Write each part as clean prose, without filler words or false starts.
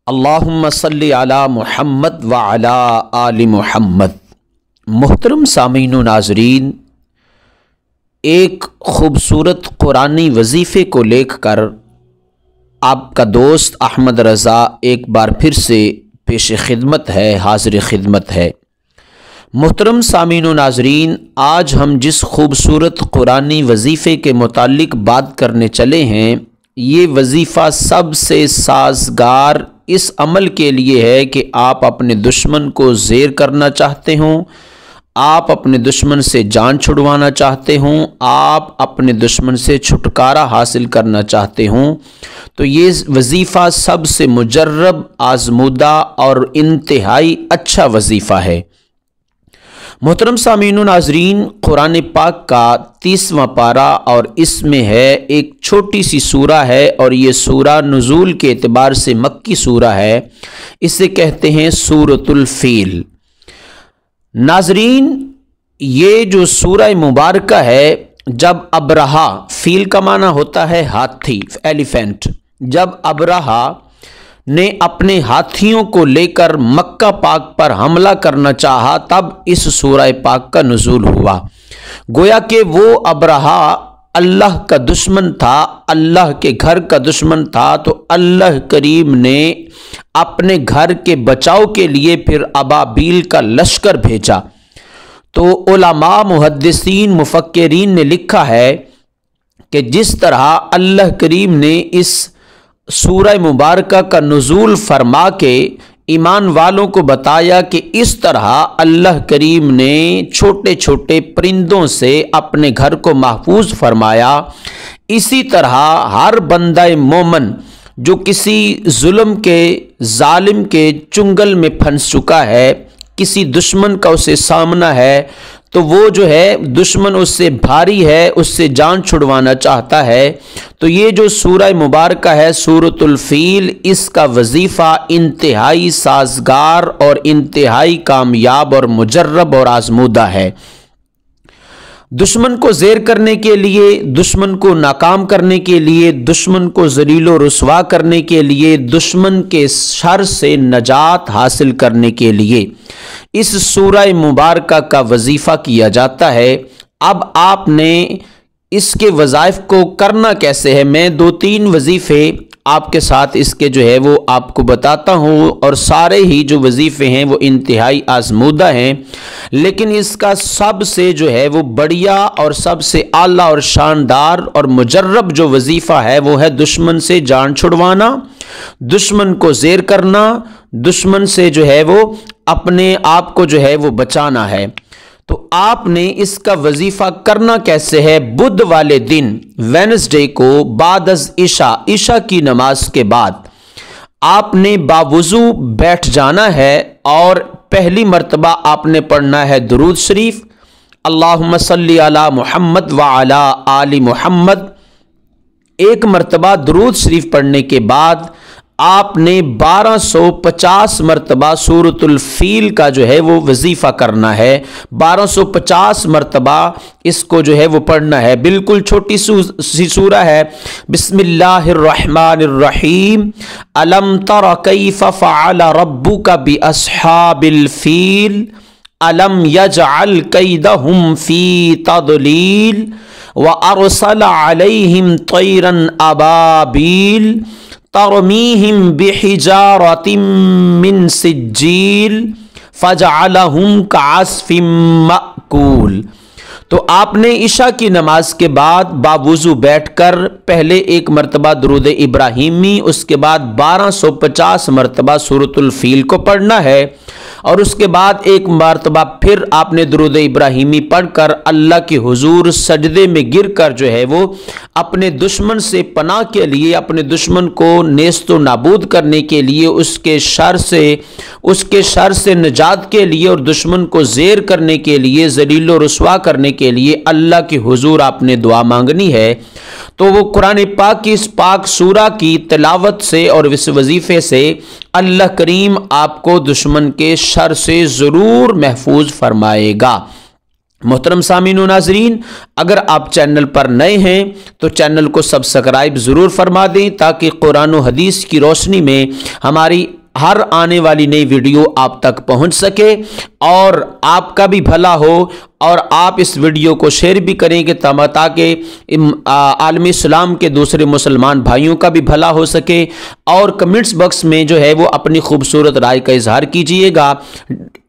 अल्लाहुम्मा सल्ली अला मुहम्मद व अला आलि मुहम्मद। मुहतरम सामीन व नाज़रीन, एक ख़ूबसूरत कुरानी वजीफ़े को लेकर आपका दोस्त अहमद रज़ा एक बार फिर से पेश खिदमत है, हाज़िर खिदमत है। मुहतरम सामीन व नाज़रीन, आज हम जिस खूबसूरत कुरानी वजीफ़े के मुतालिक बात करने चले हैं, ये वजीफ़ा सबसे साज़गार इस अमल के लिए है कि आप अपने दुश्मन को ज़ेर करना चाहते हों, आप अपने दुश्मन से जान छुड़वाना चाहते हों, आप अपने दुश्मन से छुटकारा हासिल करना चाहते हों, तो ये वजीफ़ा सबसे मुजर्रब, आज़मूदा और इंतहाई अच्छा वजीफ़ा है। मोहतरम सामीन व नाज़रीन, कुरान पाक का 30वां पारा और इसमें है एक छोटी सी सूरा है और ये सूरा नुज़ूल के एतबार से मक्की सूरा है। इसे कहते हैं सूरतुल फील। नाज़रीन, ये जो सूरा मुबारका है, जब अबरहा, फील का माना होता है हाथी, एलिफेंट, जब अबरहा ने अपने हाथियों को लेकर मक्का पाक पर हमला करना चाहा, तब इस सूरह पाक का नुज़ूल हुआ। गोया कि वो अबरहा अल्लाह का दुश्मन था, अल्लाह के घर का दुश्मन था, तो अल्लाह करीम ने अपने घर के बचाव के लिए फिर अबाबील का लश्कर भेजा। तो उलमा, मुहद्दिसीन, मुफक्किरीन ने लिखा है कि जिस तरह अल्लाह करीम ने इस सूरह मुबारका का नुज़ूल फरमा के ईमान वालों को बताया कि इस तरह अल्लाह करीम ने छोटे छोटे परिंदों से अपने घर को महफूज फरमाया, इसी तरह हर बंदा मोमन जो किसी जुल्म के, जालिम के चुंगल में फंस चुका है, किसी दुश्मन का उसे सामना है, तो वो जो है दुश्मन उससे भारी है, उससे जान छुड़वाना चाहता है, तो ये जो सूरह मुबारका है सूरतुल फील, इसका वजीफ़ा इंतहाई साजगार और इंतहाई कामयाब और मुजर्रब और आजमूदा है। दुश्मन को ज़ेर करने के लिए, दुश्मन को नाकाम करने के लिए, दुश्मन को ज़लील रुस्वा करने के लिए, दुश्मन के शर से नजात हासिल करने के लिए इस सूरह मुबारका का वजीफ़ा किया जाता है। अब आपने इसके वज़ाइफ को करना कैसे है, मैं 2-3 वजीफ़े आपके साथ इसके जो है वो आपको बताता हूँ, और सारे ही जो वजीफ़े हैं वो इंतहाई आज़मूदा हैं, लेकिन इसका सबसे जो है वो बढ़िया और सबसे आला और शानदार और मुजर्रब जो वजीफ़ा है वो है दुश्मन से जान छुड़वाना, दुश्मन को ज़ेर करना, दुश्मन से जो है वो अपने आप को जो है वो बचाना है। तो आपने इसका वजीफ़ा करना कैसे है, बुध वाले दिन, वेडनेसडे को बाद अज़ ईशा की नमाज के बाद आपने बावुज़ू बैठ जाना है और पहली मर्तबा आपने पढ़ना है दुरूद शरीफ, अल्लाहुम्मा सल्ली अला मुहम्मद व अला आलि मुहम्मद। एक मर्तबा दुरूद शरीफ पढ़ने के बाद आपने 1250 मरतबा सूरतुल फील का जो है वो वजीफ़ा करना है। 1250 मरतबा इसको जो है वो पढ़ना है। बिल्कुल छोटी सी सूरा है। बिस्मिल्लाहिर्रहमानिर्रहीम, अलम तरा कैफ़ फ़अल रब्बुका बिअस्हाबिल फील, अलम यजअल कैदहुम फ़ी तदलील, व अरसल अलैहिम तैरन अबाबील, तरमीहिम बिहिजारतिम मिन सिज्जील, फजअलहुम कअस्फिम मअकूल। तो आपने ईशा की नमाज के बाद बावुज़ू बैठकर पहले एक मरतबा दुरूद इब्राहिमी, उसके बाद 1250 मरतबा सूरतुल फील को पढ़ना है, और उसके बाद एक मरतबा फिर आपने दुरूद इब्राहिमी पढ़कर अल्लाह के हुजूर सजदे में गिरकर जो है वो अपने दुश्मन से पनाह के लिए, अपने दुश्मन को नेस्तो नाबूद करने के लिए, उसके शर से निजात के लिए और दुश्मन को ज़ेर करने के लिए, ज़लील रुस्वा करने के लिए अल्लाह के हुजूर आपने दुआ मांगनी है। तो वो कुरान पाक की इस पाक सूरा की तिलावत से और इस वजीफ़े से अल्लाह करीम आपको दुश्मन के शर से ज़रूर महफूज फरमाएगा। मोहतरम सामीन व नाज़रीन, अगर आप चैनल पर नए हैं तो चैनल को सब्सक्राइब ज़रूर फरमा दें ताकि कुरान व हदीस की रोशनी में हमारी हर आने वाली नई वीडियो आप तक पहुंच सके और आपका भी भला हो और आप इस वीडियो को शेयर भी करेंगे ताकि आलमी इस्लाम के दूसरे मुसलमान भाइयों का भी भला हो सके। और कमेंट्स बॉक्स में जो है वो अपनी खूबसूरत राय का इजहार कीजिएगा।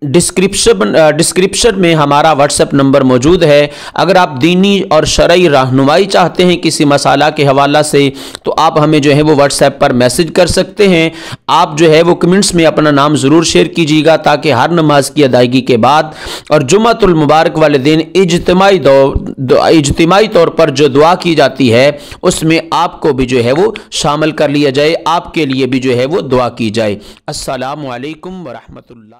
डिस्क्रिप्शन में हमारा व्हाट्सएप नंबर मौजूद है। अगर आप दीनी और शरई रहनुमाई चाहते हैं किसी मसाला के हवाला से तो आप हमें जो है वो व्हाट्सएप पर मैसेज कर सकते हैं। आप जो है वो कमेंट्स में अपना नाम ज़रूर शेयर कीजिएगा ताकि हर नमाज की अदायगी के बाद और जुम्मतुल मुबारक वाले दिन इज्तिमाई तौर पर जो दुआ की जाती है उसमें आपको भी जो है वो शामिल कर लिया जाए, आपके लिए भी जो है वो दुआ की जाए। अस्सलामु अलैकुम व रहमतुल्लाह।